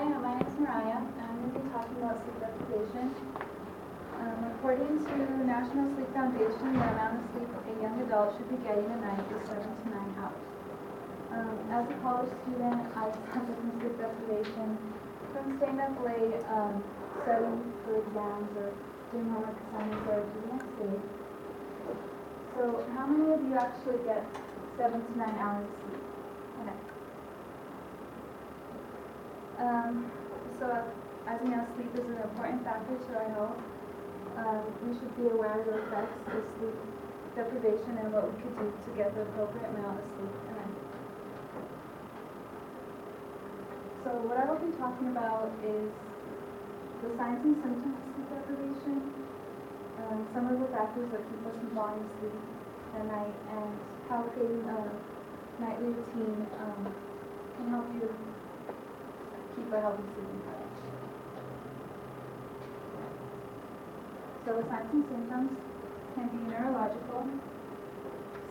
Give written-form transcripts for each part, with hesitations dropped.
My name is Mariah, and I'm going to be talking about sleep deprivation. According to the National Sleep Foundation, the amount of sleep a young adult should be getting a night is 7 to 9 hours. As a college student, I suffer from sleep deprivation from staying up late, studying for exams or doing homework assignments or due the next day. So how many of you actually get 7 to 9 hours of sleep a night? So as you know, sleep is an important factor to our health. We should be aware of the effects of sleep deprivation and what we could do to get the appropriate amount of sleep a night. So what I will be talking about is the signs and symptoms of sleep deprivation, some of the factors that keep us from falling asleep at night, and how creating a nightly routine can help you keep a healthy sleeping pattern. So the signs and symptoms can be neurological.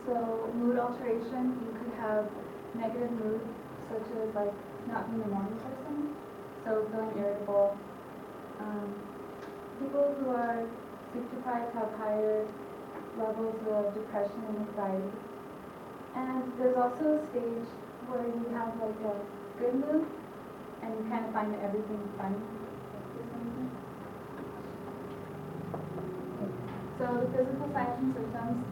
So mood alteration, you could have negative mood, such as like not being a morning person, so feeling irritable. People who are sleep deprived have higher levels of depression and anxiety. And there's also a stage where you have like a good mood and you kind of find everything funny. So the physical signs and symptoms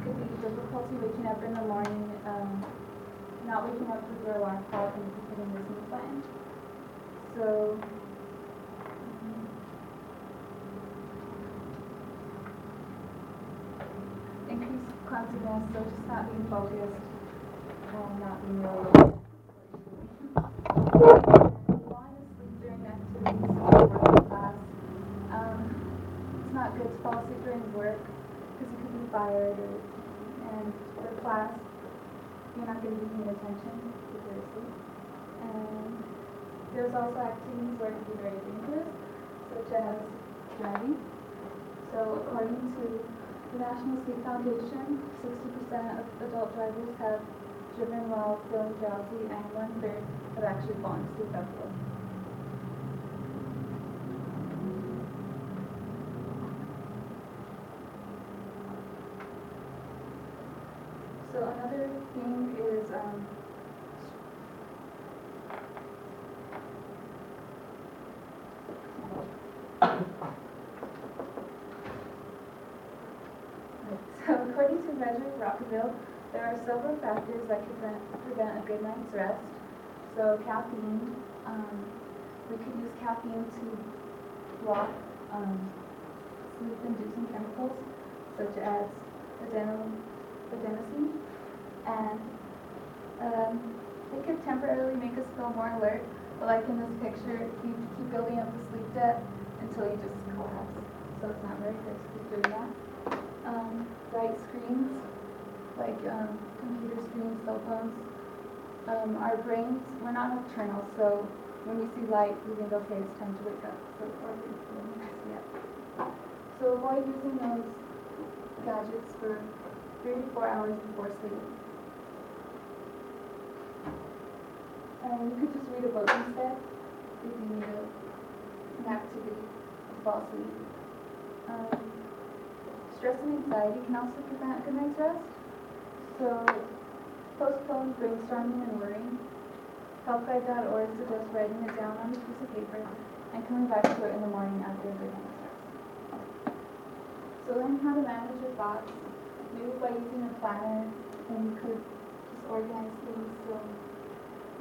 could be difficulty waking up in the morning, not waking up with your alarm clock and hitting the snooze button. So increased clumsiness, so just not being focused and not being really falling asleep during activities or work in class. It's not good to fall asleep during work because you could be fired, and for class you're not going to be paying attention if you're asleep. And there's also activities where it can be very dangerous, such as driving. So according to the National Sleep Foundation, 60% of adult drivers have driven while feeling drowsy, and 1/3 have actually fallen asleep at work. So another thing is so according to Measure Rockville, there are several factors that can prevent a good night's rest. So caffeine, we could use caffeine to block sleep-inducing chemicals such as adenosine, and it could temporarily make us feel more alert, but like in this picture, you keep building up the sleep debt until you just collapse. So it's not very good to keep doing that. Bright screens, like computer screens, cell phones. Our brains, we're not nocturnal, so when we see light, we think, okay, it's time to wake up. So our brains don't mess me up. So avoid using those gadgets for 3 to 4 hours before sleep. And you could just read a book instead if you need an activity to fall asleep. Stress and anxiety can also prevent a good night's rest. So postpone brainstorming and worrying. Helpguide.org suggests writing it down on a piece of paper and coming back to it in the morning after a good night's rest. So learn how to manage your thoughts, maybe by using a planner, and you could just organize things so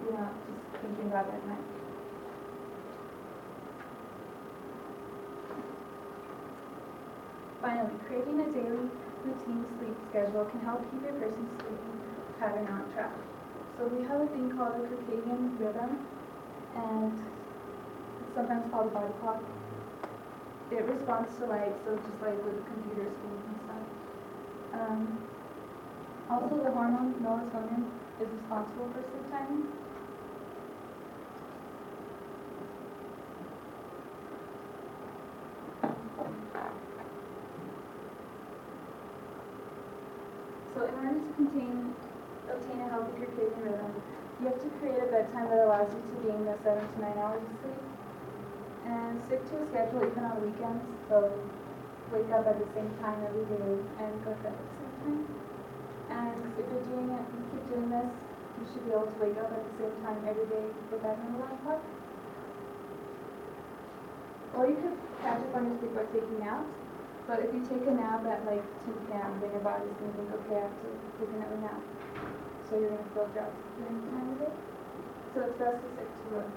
you're not just thinking about it at night. Finally, creating a daily routine sleep schedule can help keep a person's sleeping pattern on track. So we have a thing called a circadian rhythm, and it's sometimes called a body clock. It responds to light, so just like with the computer screens and stuff. Also, the hormone melatonin is responsible for sleep timing. So in order to obtain a healthy circadian rhythm, you have to create a bedtime that allows you to gain the 7 to 9 hours of sleep, and stick to a schedule even on weekends, so wake up at the same time every day and go to bed at the same time. And if you're doing it, you keep doing this, you should be able to wake up at the same time every day with that in 11 o'clock. Or you could catch up on your sleep by taking naps, but if you take a nap at like 2 p.m., then your body's going to think, okay, I have to take another nap. So you're going to feel drowsy during the time of day. So it's best to stick to it.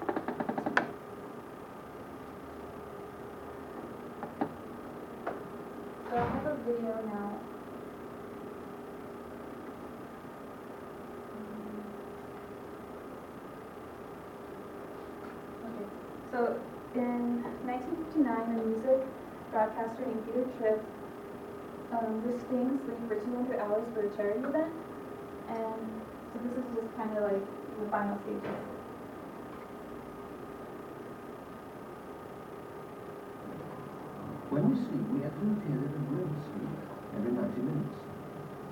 So I have a video now. Okay, so in 1959, a music broadcaster named Peter Tripp was staying asleep for 200 hours for a charity event, and so this is just kind of like the final stages. When we sleep, we enter a period of REM sleep every 90 minutes.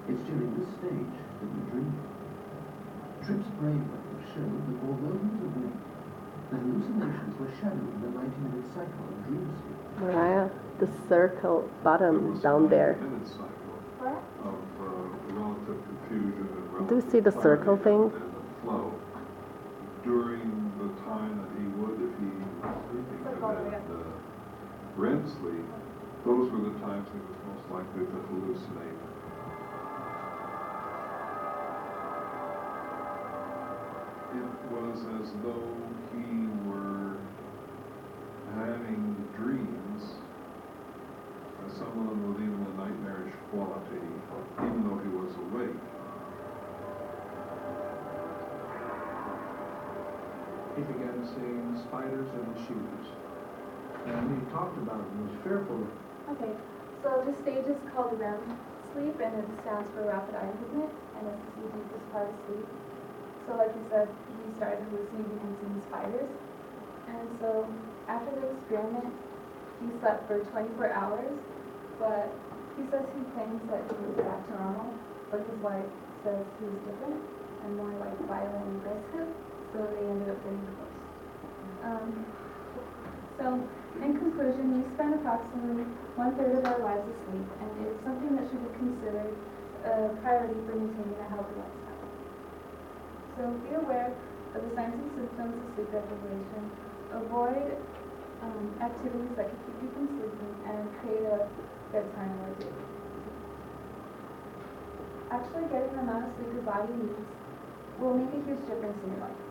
It's during this stage that we dream. Tripp's brainwave showed that although he was awake, the hallucinations were shadowing the 90-minute cycle of dream sleep. Mariah, the circle bottom down there. What? Of relative confusion and relative Do you see the circle thing? and the flow during the time that he would, if he was sleeping, have had REM sleep. Those were the times he was most likely to hallucinate. It was as though he were having dreams, some of them with even a nightmarish quality, even though he was awake. He began seeing spiders in his shoes. And he talked about it and was fearful. Okay, so this stage is called REM sleep, and it stands for rapid eye movement, and it's the deepest part of sleep. So like you said, he started hallucinating and seeing spiders. And so after the experiment, he slept for 24 hours, but he says he claims that he was back to normal, but his wife says he was different and more like violent and aggressive, so they ended up getting divorced. So in conclusion, we spend approximately 1/3 of our lives asleep, and it's something that should be considered a priority for maintaining a healthy lifestyle. So be aware of the signs and symptoms of sleep deprivation. Avoid activities that can keep you from sleeping, and create a bedtime routine. Actually, getting the amount of sleep your body needs will make a huge difference in your life.